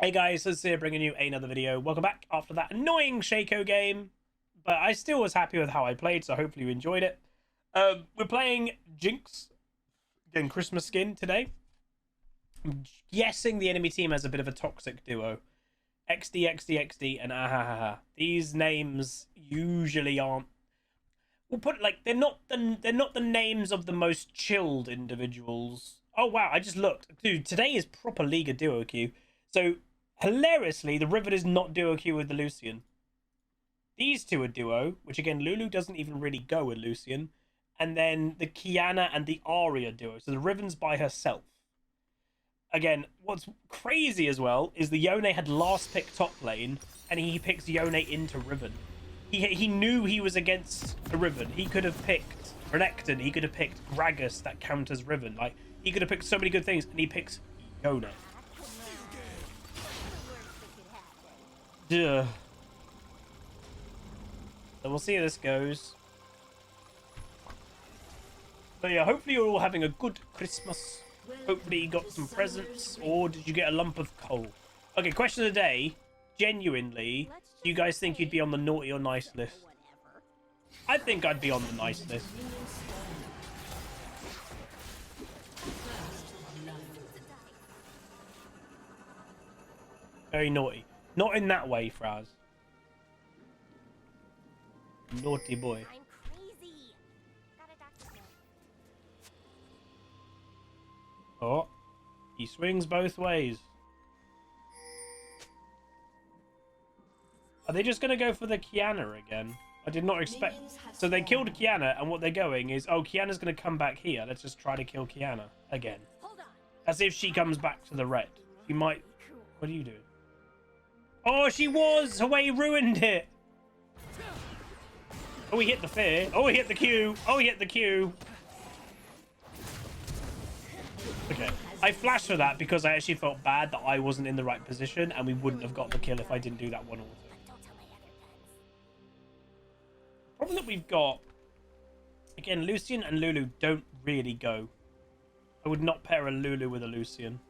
Hey guys, it's here bringing you another video. Welcome back after that annoying Shaco game, but I still was happy with how I played, so hopefully you enjoyed it. We're playing JINX, again Christmas skin today. I'm guessing the enemy team has a bit of a toxic duo. XD, XD, XD, and ahahaha. These names usually aren't. We'll put it like they're not the names of the most chilled individuals. Oh wow, I just looked, dude. Today is proper Liga duo queue. So hilariously, the Riven is not duo queue with the Lucian. These two are duo, which again, Lulu doesn't even really go with Lucian. And then the Kiana and the Arya duo. So the Riven's by herself. Again, what's crazy as well is the Yone had last pick top lane, and he picks Yone into Riven. He knew he was against a Riven. He could have picked Renekton. He could have picked Gragas that counters Riven. Like, he could have picked so many good things, and he picks Yone. Duh. So we'll see how this goes. But yeah, hopefully you're all having a good Christmas. Hopefully you got some presents, or did you get a lump of coal? Okay, question of the day. Genuinely, do you guys think you'd be on the naughty or nice list? I think I'd be on the nice list. Very naughty. Not in that way, Fraz. Naughty boy. Oh, he swings both ways. Are they just going to go for the Kiana again? I did not expect... So they killed Kiana, and what they're going is, oh, Kiana's going to come back here. Let's just try to kill Kiana again. As if she comes back to the red. She might... What are you doing? Oh, she was! Hwei ruined it! Oh, he hit the fear. Oh, he hit the Q. Oh, he hit the Q. Okay. I flashed for that because I actually felt bad that I wasn't in the right position and we wouldn't have got the kill if I didn't do that one auto. The problem that we've got... Again, Lucian and Lulu don't really go. I would not pair a Lulu with a Lucian.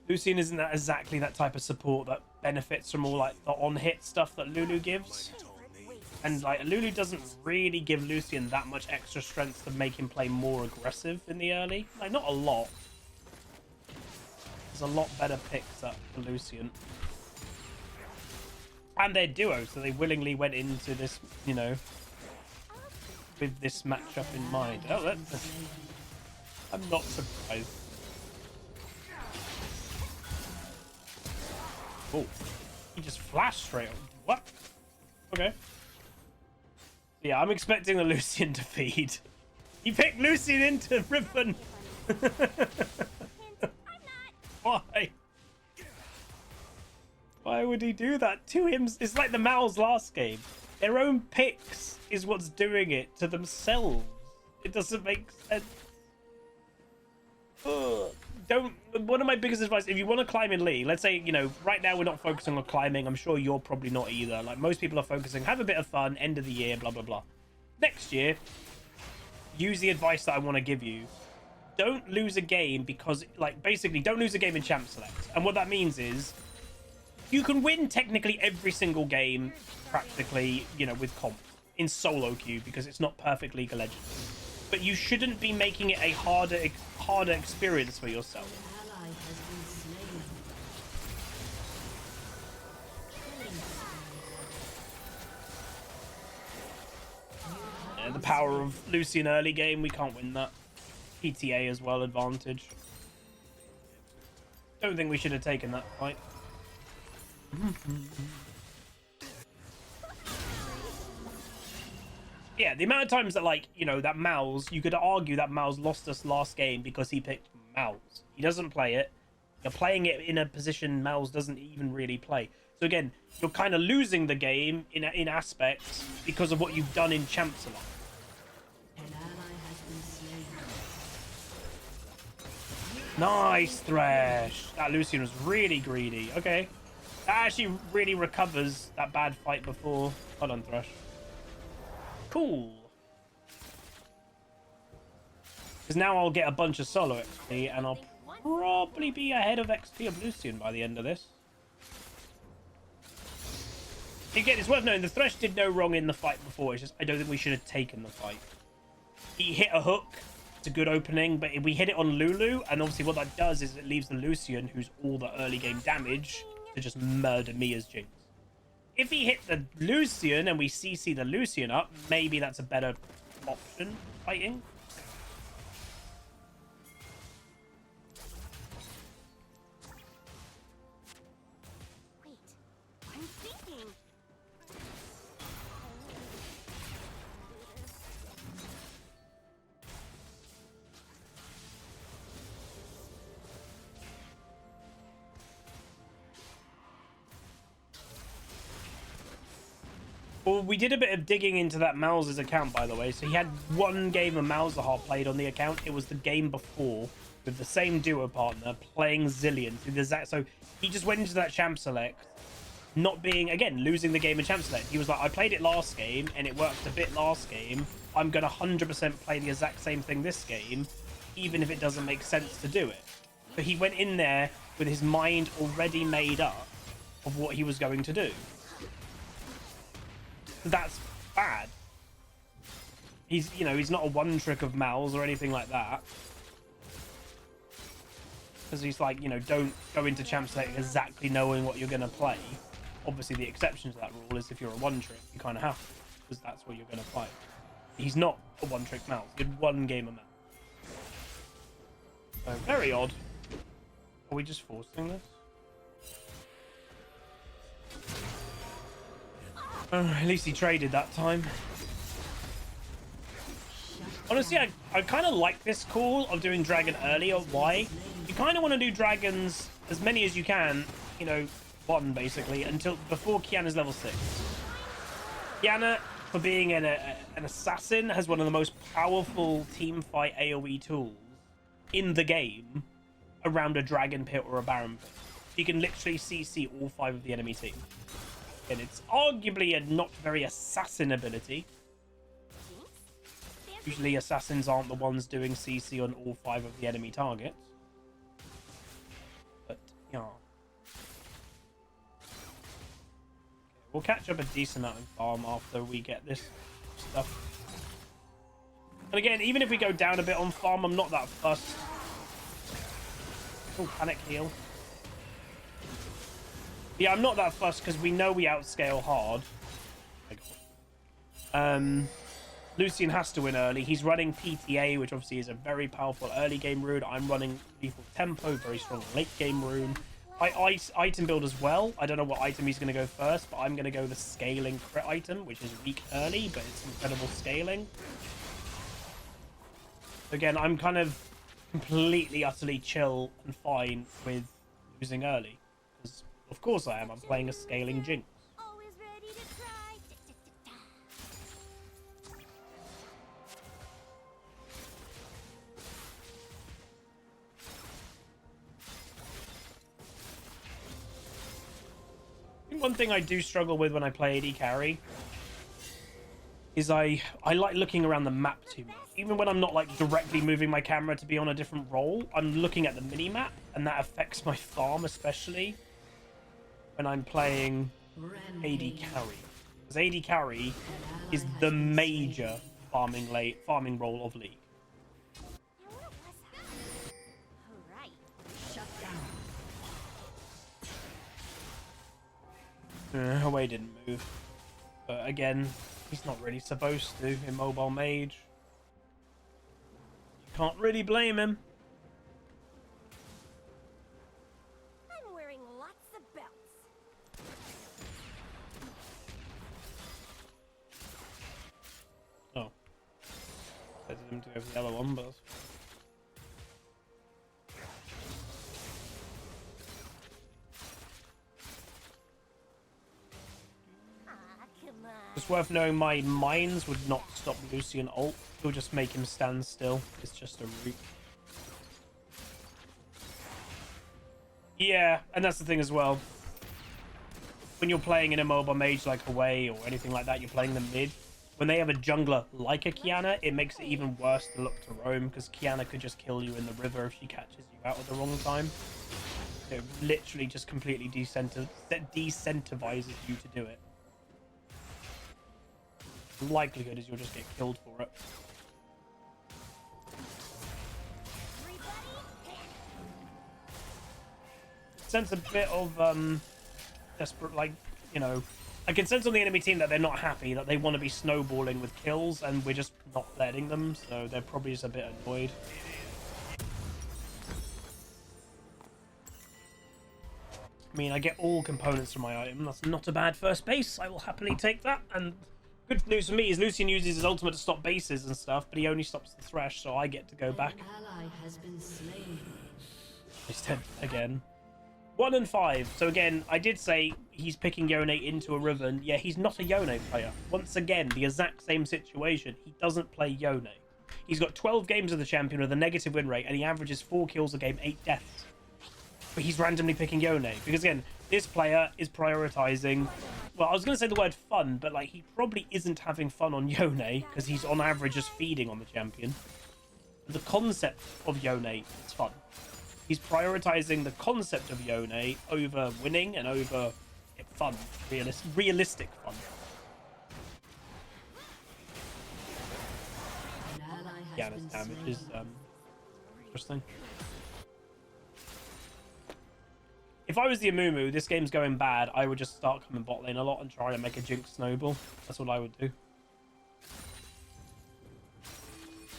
Lucian isn't exactly that type of support that benefits from all like the on-hit stuff that Lulu gives. And like Lulu doesn't really give Lucian that much extra strength to make him play more aggressive in the early. Like, not a lot. There's a lot better picks up for Lucian. And they're duo, so they willingly went into this, you know, with this matchup in mind. Oh, that's... I'm not surprised. Oh, he just flashed straight on. What? Okay. Yeah, I'm expecting the Lucian to feed. He picked Lucian into Riven. Why? Why would he do that to him? It's like the Mal's last game. Their own picks is what's doing it to themselves. It doesn't make sense. Ugh. One of my biggest advice, if you want to climb in League, let's say, you know, right now we're not focusing on climbing. I'm sure you're probably not either. Like, most people are focusing, have a bit of fun, end of the year, blah, blah, blah. Next year, use the advice that I want to give you. Don't lose a game because, like, basically, don't lose a game in Champ Select. And what that means is, you can win technically every single game, practically, you know, with comp in solo queue because it's not perfect League of Legends. But you shouldn't be making it a harder experience for yourself. Yeah, the power of Lucian early game, we can't win that. PTA as well, advantage. Don't think we should have taken that fight. Yeah, the amount of times that, like, you know, that Mouse, you could argue that Mouse lost us last game because he picked Mouse. He doesn't play it. You're playing it in a position Mouse doesn't even really play. So again, you're kind of losing the game in aspects because of what you've done in Champ Select. Nice Thresh. That Lucian was really greedy. Okay. That actually really recovers that bad fight before. Hold on, Thresh. Cool. Because now I'll get a bunch of solo XP and I'll probably be ahead of XP of Lucian by the end of this. Again, it's worth noting the Thresh did no wrong in the fight before. It's just I don't think we should have taken the fight. He hit a hook. It's a good opening, but we hit it on Lulu, and obviously what that does is it leaves the Lucian, who's all the early game damage, to just murder me as Jinx. If he hit the Lucian and we CC the Lucian up, maybe that's a better option fighting. Wait, I'm thinking. Well, we did a bit of digging into that Mal's account, by the way. So he had one game of Malzahar played on the account. It was the game before with the same duo partner playing Zillion. So he just went into that champ select, not being, again, losing the game in champ select. He was like, I played it last game and it worked a bit last game. I'm going to 100% play the exact same thing this game, even if it doesn't make sense to do it. But he went in there with his mind already made up of what he was going to do. That's bad. He's, you know, he's not a one trick of Mal's or anything like that. Because he's like, you know, don't go into champ select exactly knowing what you're going to play. Obviously, the exception to that rule is if you're a one trick, you kind of have to, because that's what you're going to play. He's not a one trick Mal. He did one game of Mal. So, very odd. Are we just forcing this? At least he traded that time. Honestly, I kind of like this call of doing dragon earlier. Why? You kind of want to do dragons as many as you can, you know, one basically, until before Kiana's level 6. Kiana, for being an assassin, has one of the most powerful team fight AoE tools in the game around a dragon pit or a baron pit. You can literally CC all 5 of the enemy team. And it's arguably a not very assassin ability. Usually assassins aren't the ones doing CC on all 5 of the enemy targets. But, yeah. Okay, we'll catch up a decent amount of farm after we get this stuff. And again, even if we go down a bit on farm, I'm not that fussed. Oh, panic heal. Yeah, I'm not that fussed because we know we outscale hard. Lucian has to win early. He's running PTA, which obviously is a very powerful early game rune. I'm running lethal tempo, very strong late game rune. I item build as well. I don't know what item he's going to go first, but I'm going to go the scaling crit item, which is weak early, but it's incredible scaling. Again, I'm kind of completely, utterly chill and fine with losing early. Because, of course I am. I'm playing a scaling Jinx. Always ready to try. I think one thing I do struggle with when I play AD carry is I like looking around the map too much. Even when I'm not like directly moving my camera to be on a different role, I'm looking at the mini-map, and that affects my farm, especially when I'm playing AD carry. Because AD carry is the major farming role of League. Alright. Shut down. Away didn't move. But again, he's not really supposed to in Mobile Mage. You can't really blame him. I'm wearing lots of belts. Oh. Expected him to go for the other one, but... Come on. It's worth knowing my mines would not stop Lucian ult. It'll just make him stand still. It's just a route. Yeah, and that's the thing as well. When you're playing in a mobile mage like Away or anything like that, you're playing the mid. when they have a jungler like a Kiana, it makes it even worse to look to roam, because Kiana could just kill you in the river if she catches you out at the wrong time. It literally just completely decentivizes you to do it. The likelihood is you'll just get killed for it. Sense a bit of desperate, like, you know, I can sense on the enemy team that they're not happy, that they want to be snowballing with kills, and we're just not letting them, so they're probably just a bit annoyed. I mean, I get all components from my item. That's not a bad first base. I will happily take that. And good news for me is Lucian uses his ultimate to stop bases and stuff, but he only stops the Thresh, so I get to go back. Ally has been slain. He's dead again. 1 and 5. So again, I did say he's picking Yone into a Riven. Yeah, he's not a Yone player. Once again, the exact same situation. He doesn't play Yone. He's got 12 games of the champion with a negative win rate, and he averages 4 kills a game, 8 deaths. But he's randomly picking Yone. Because again, this player is prioritizing... Well, I was going to say the word fun, but like he probably isn't having fun on Yone, because he's on average just feeding on the champion. The concept of Yone is fun. He's prioritizing the concept of Yone over winning and over fun, realistic fun. Yeah, his damage is interesting. If I was the Amumu, this game's going bad, I would just start coming bot lane a lot and try to make a Jinx snowball. That's what I would do.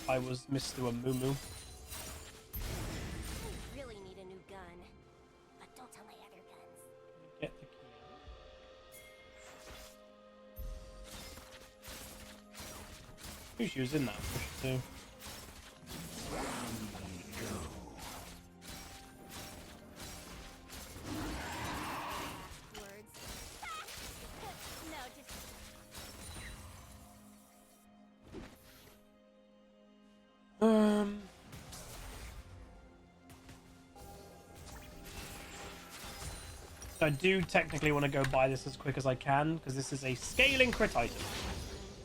I was Mr. Amumu. Get the key. Who she was in that push too. I do technically want to go buy this as quick as I can, because this is a scaling crit item.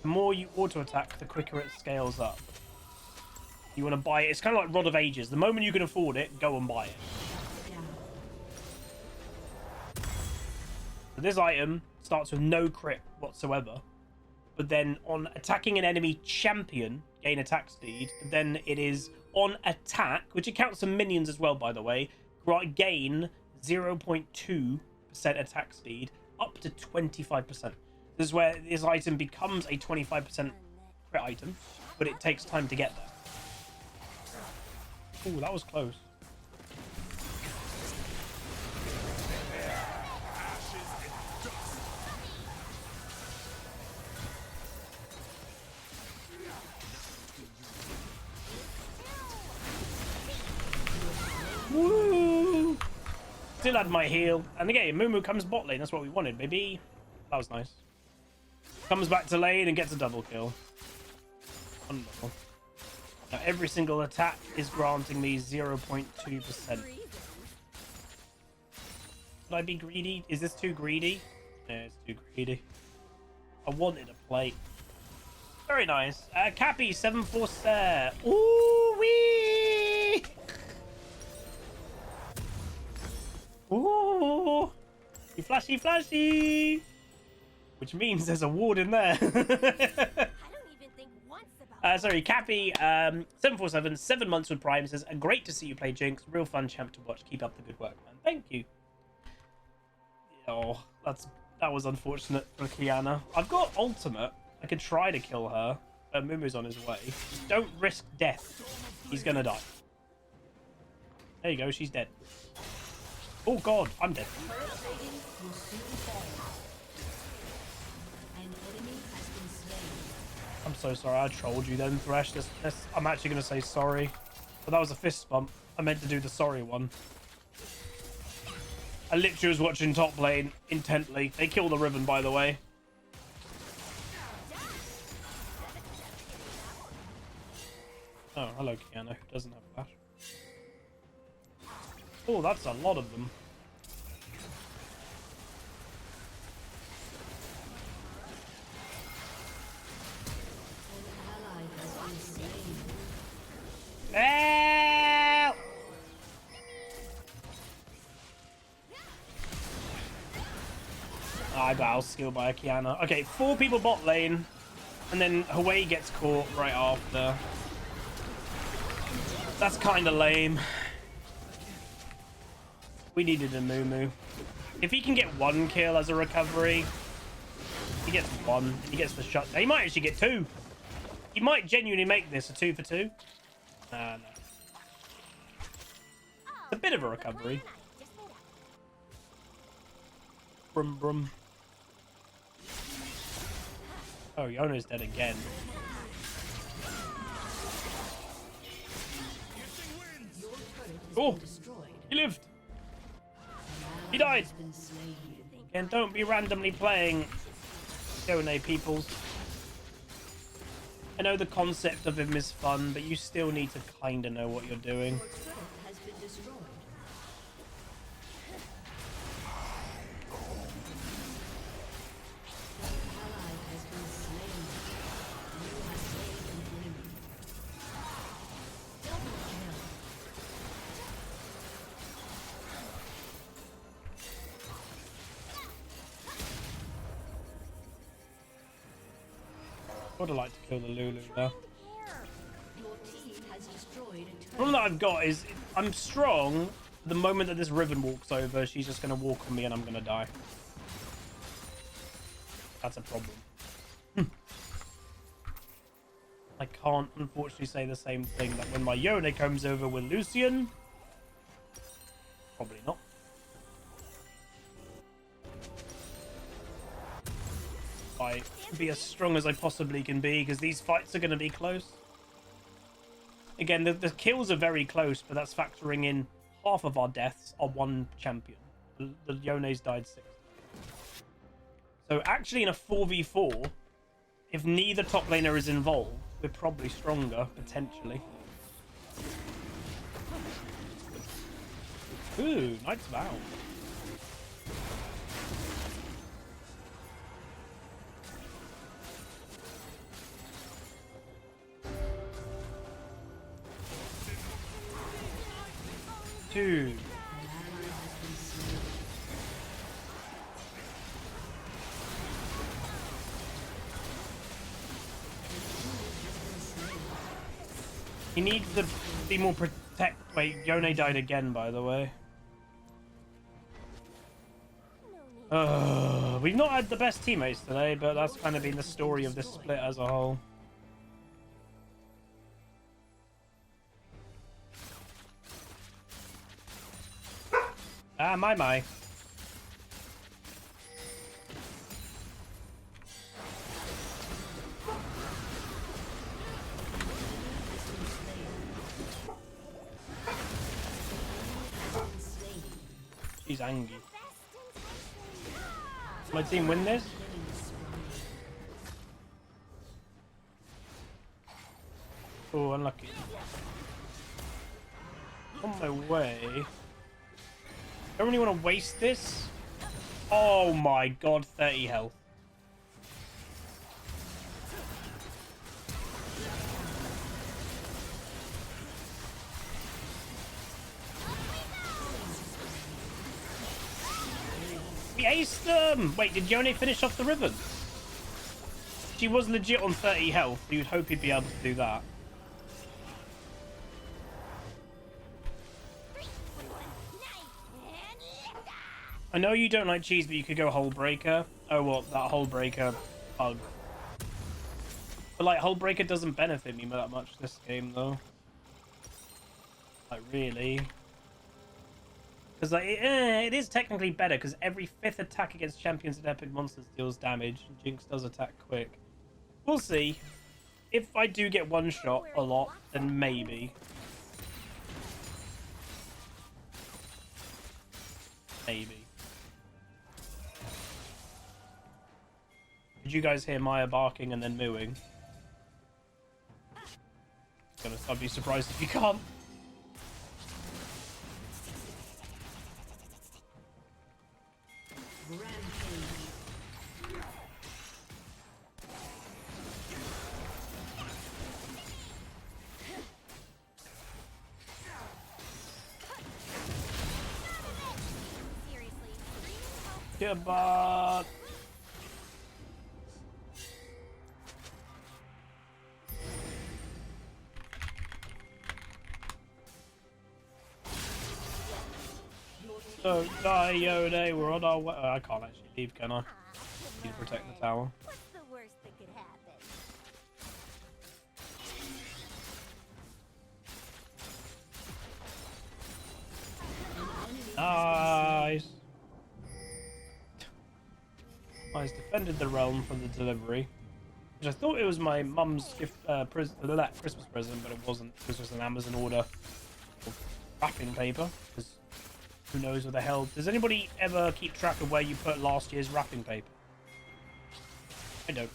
The more you auto-attack, the quicker it scales up. You want to buy it. It's kind of like Rod of Ages. The moment you can afford it, go and buy it. So this item starts with no crit whatsoever. But then on attacking an enemy champion, gain attack speed. Then it is on attack, which accounts for minions as well, by the way, gain 0.2% attack speed up to 25%. This is where this item becomes a 25% crit item, but it takes time to get there. Ooh, that was close. Woo! Still had my heal. And again, Mumu comes bot lane. That's what we wanted, baby. That was nice. Comes back to lane and gets a double kill. Wonderful. Now, every single attack is granting me 0.2%. Should I be greedy? Is this too greedy? Yeah, it's too greedy. I wanted a plate. Very nice. Cappy, 747. Ooh wee! Ooh! You flashy, flashy! Which means there's a ward in there. I don't even think once about Sorry, Cappy, 747, 7 months with Prime says, great to see you play Jinx. Real fun champ to watch. Keep up the good work, man. Thank you. Oh, that was unfortunate for Kiana. I've got ultimate. I could try to kill her. Mumu's on his way. Just don't risk death. He's gonna die. There you go, she's dead. Oh god, I'm dead. I'm so sorry, I trolled you then, Thresh. I'm actually going to say sorry. But that was a fist bump. I meant to do the sorry one. I literally was watching top lane intently. They killed the Riven, by the way. Oh, hello, Kiana, who doesn't have flash. Oh, that's a lot of them. I got out-skilled by a Kiana. Okay, 4 people bot lane. And then Hawaii gets caught right after. That's kind of lame. We needed a Moo. If he can get 1 kill as a recovery, he gets 1. He gets the shot. He might actually get 2. He might genuinely make this a 2 for 2. No. It's a bit of a recovery. Brum brum. Oh, Yona's dead again. Oh, he lived. He died. And don't be randomly playing Yone, peoples. I know the concept of him is fun, but you still need to kind of know what you're doing. I would have liked to kill the Lulu there. The problem that I've got is I'm strong. The moment that this Riven walks over, she's just going to walk on me and I'm going to die. That's a problem. I can't, unfortunately, say the same thing that when my Yone comes over with Lucian. Probably not. I be as strong as I possibly can be because these fights are going to be close. Again, the kills are very close, but that's factoring in half of our deaths are 1 champion. The Yone's died 6. So actually in a 4v4, if neither top laner is involved, we're probably stronger, potentially. Ooh, Knight's Vow. Dude. He needs to be more protect. Wait, Yone died again, by the way. We've not had the best teammates today, but that's kind of been the story of this split as a whole. Ah, my. She's angry. Does my team win this? Oh, unlucky. On my way. Don't really want to waste this. Oh my god, 30 health. We aced them! Wait, did Yone finish off the Riven? She was legit on 30 health, so you'd hope he'd be able to do that. I know you don't like cheese, but you could go Hull Breaker. Oh, well, that Hull Breaker bug. But, like, Hull Breaker doesn't benefit me that much this game, though. Like, really? Because, like, it is technically better, because every 5th attack against champions and epic monsters deals damage, and Jinx does attack quick. We'll see. If I do get one shot a lot, then maybe. Maybe. Did you guys hear Maya barking and then mooing? I'd be surprised if you can't. Goodbye. So die, Yone. We're on our way. I can't actually leave, can I? Need to protect the tower. What's the worst that could happen? Nice. I defended the realm from the delivery, which I thought it was my mum's gift, Christmas present, but it wasn't. It was just an Amazon order of wrapping paper. Because who knows what the hell? Does anybody ever keep track of where you put last year's wrapping paper? I don't.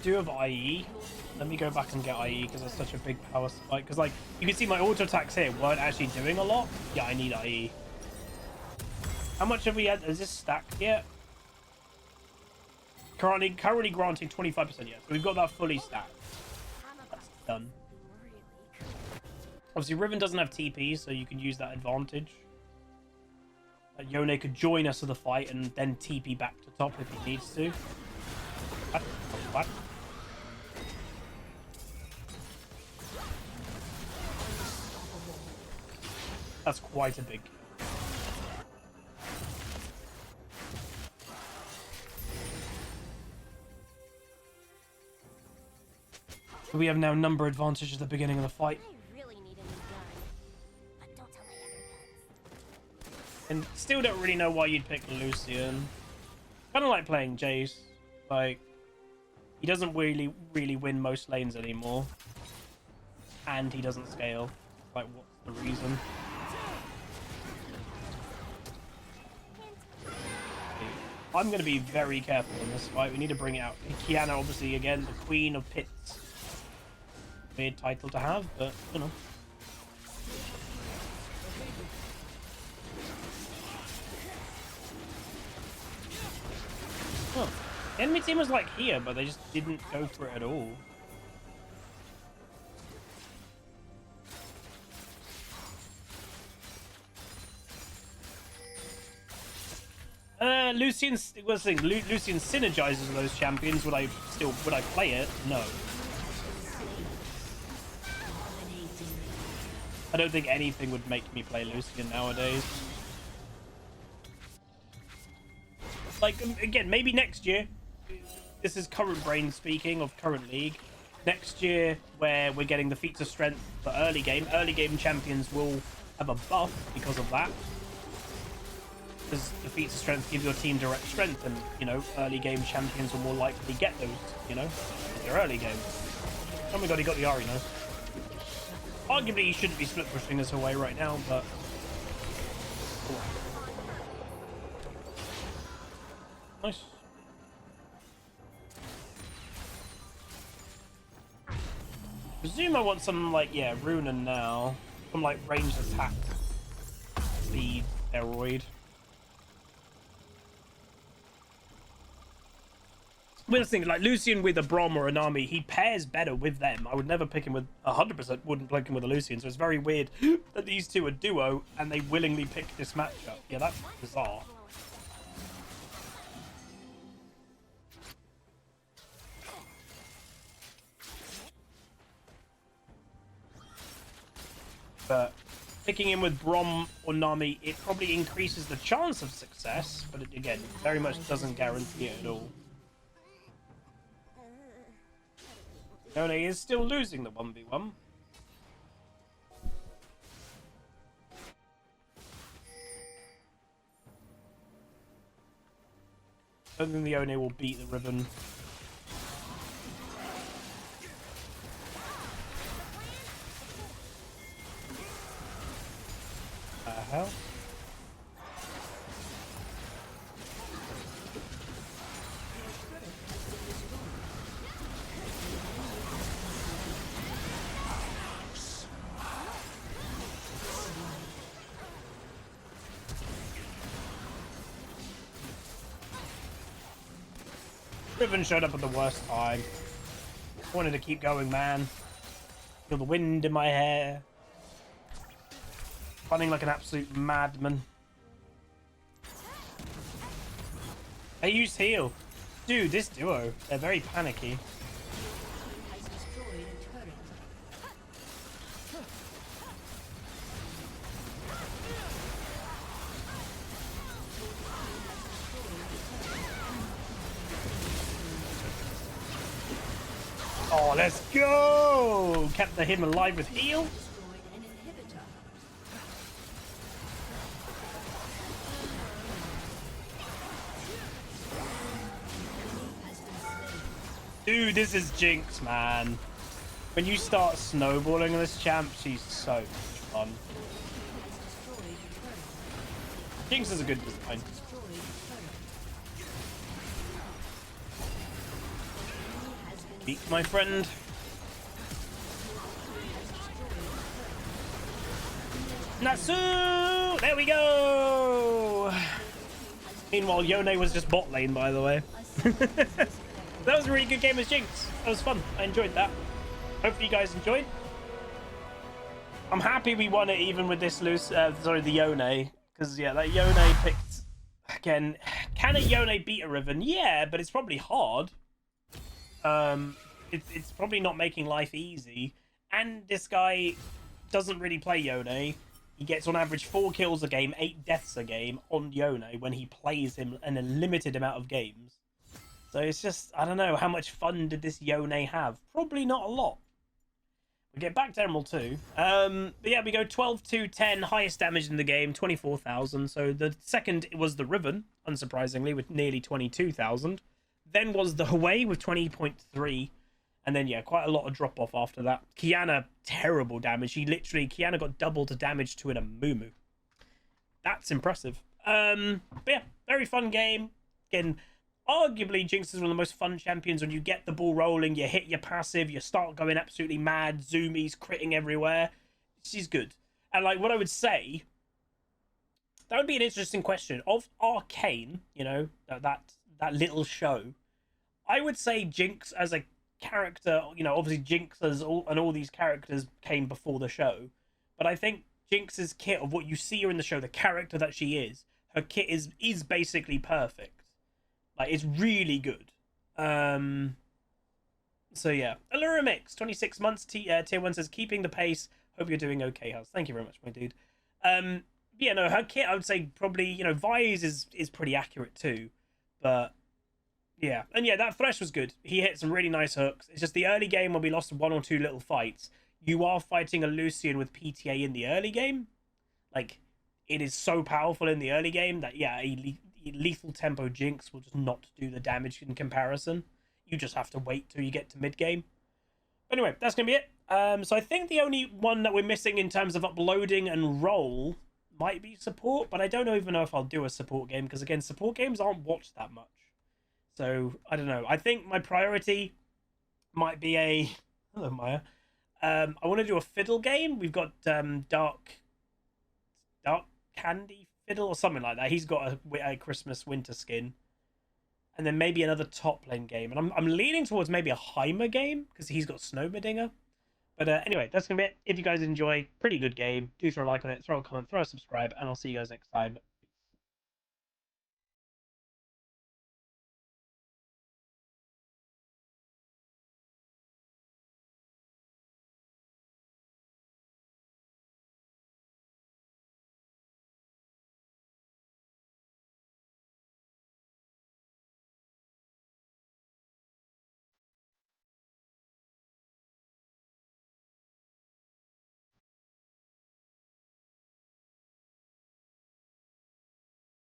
Do have IE. Let me go back and get IE because it's such a big power spike. Because like you can see my auto attacks here weren't actually doing a lot. Yeah, I need IE. How much have we had? Is this stacked yet? Currently granting 25%. Yes, so we've got that fully stacked. That's done. Obviously, Riven doesn't have TP, so you can use that advantage. Yone could join us for the fight and then TP back to top if he needs to. What? That's quite a big kill. We have now number advantage at the beginning of the fight. I really need a new gun. But don't tell my other guns. And still don't really know why you'd pick Lucian. Kind of like playing Jace. Like, he doesn't really win most lanes anymore. And he doesn't scale. Like, what's the reason? I'm going to be very careful in this fight. We need to bring it out. Kiana, obviously, again, the Queen of Pits. Weird title to have, but, you know. Huh. The enemy team was, like, here, but they just didn't go for it at all. Lucian synergizes with those champions. Would I play it? No. I don't think anything would make me play Lucian nowadays. Like, again, maybe next year. This is current brain speaking of current league. Next year, where we're getting the feats of strength for early game champions will have a buff because of that. Because the feats of strength give your team direct strength, and you know, early game champions will more likely get those, you know, in their early game. Oh my god, he got the Ari now. Arguably, he shouldn't be split pushing us away right now, but cool. Nice. Presume I want some like Runen now, some like ranged attack speed steroid. Weird thing, like Lucian with a Braum or a Nami, he pairs better with them. I would never pick him with 100%. Wouldn't pick him with a Lucian. So it's very weird that these two are duo and they willingly pick this matchup. Yeah, that's bizarre. But picking him with Braum or Nami, it probably increases the chance of success, but it, again, very much doesn't guarantee it at all. Yone is still losing the 1v1. I don't think the Yone will beat the Riven. Hell? Riven showed up at the worst time. I wanted to keep going, man. Feel the wind in my hair. Running like an absolute madman. I use heal. Dude, this duo, they're very panicky. Has destroyed a turret. Oh, let's go! Kept him alive with heal. Destroyed an inhibitor. Has been slain. Dude, this is Jinx, man. When you start snowballing this champ, she's so much fun. Has destroyed a turret. Jinx is a good design. Destroyed a turret. Has been Beat my friend. Natsu! There we go! Meanwhile, Yone was just bot lane, by the way. That was a really good game as Jinx. That was fun. I enjoyed that. Hopefully you guys enjoyed. I'm happy we won it even with this loose, the Yone. Because, yeah, that Yone picked... Again, can a Yone beat a Riven? Yeah, but it's probably hard. It's probably not making life easy. And this guy doesn't really play Yone. He gets on average 4 kills a game, 8 deaths a game on Yone when he plays him in a limited amount of games. So it's just, I don't know, how much fun did this Yone have? Probably not a lot. We get back to Emerald 2. But yeah, we go 12-10, highest damage in the game, 24,000. So the second was the Riven, unsurprisingly, with nearly 22,000. Then was the Hwei with 20.3. And then, yeah, quite a lot of drop-off after that. Kiana, terrible damage. Kiana got double the damage to an Amumu. That's impressive. But yeah, very fun game. Again, arguably, Jinx is one of the most fun champions when you get the ball rolling, you hit your passive, you start going absolutely mad, zoomies, critting everywhere. She's good. And, like, what I would say, that would be an interesting question. Of Arcane, you know, that little show, I would say Jinx as a character, you know, obviously Jinx and all these characters came before the show, but I think Jinx's kit of what you see her in the show, the character that she is, her kit is basically perfect. Like, it's really good. So yeah, Allura Mix, 26 months, tier 1 says, keeping the pace, hope you're doing okay, Huz. Thank you very much, my dude. Yeah, no, her kit, I would say probably, you know, Vi's is pretty accurate too, but yeah, and yeah, that Thresh was good. He hit some really nice hooks. It's just the early game when we lost 1 or 2 little fights. You are fighting a Lucian with PTA in the early game. Like, it is so powerful in the early game that, yeah, a lethal tempo Jinx will just not do the damage in comparison. You just have to wait till you get to mid game. But anyway, that's going to be it. So I think the only one that we're missing in terms of uploading and role might be support, but I don't even know if I'll do a support game because, again, support games aren't watched that much. So, I don't know. I think my priority might be a... Hello, Maya. I want to do a fiddle game. We've got Dark Candy Fiddle or something like that. He's got a Christmas winter skin. And then maybe another top lane game. And I'm leaning towards maybe a Heimer game because he's got SNOWBALL. But anyway, that's going to be it. If you guys enjoy, pretty good game. Do throw a like on it, throw a comment, throw a subscribe, and I'll see you guys next time.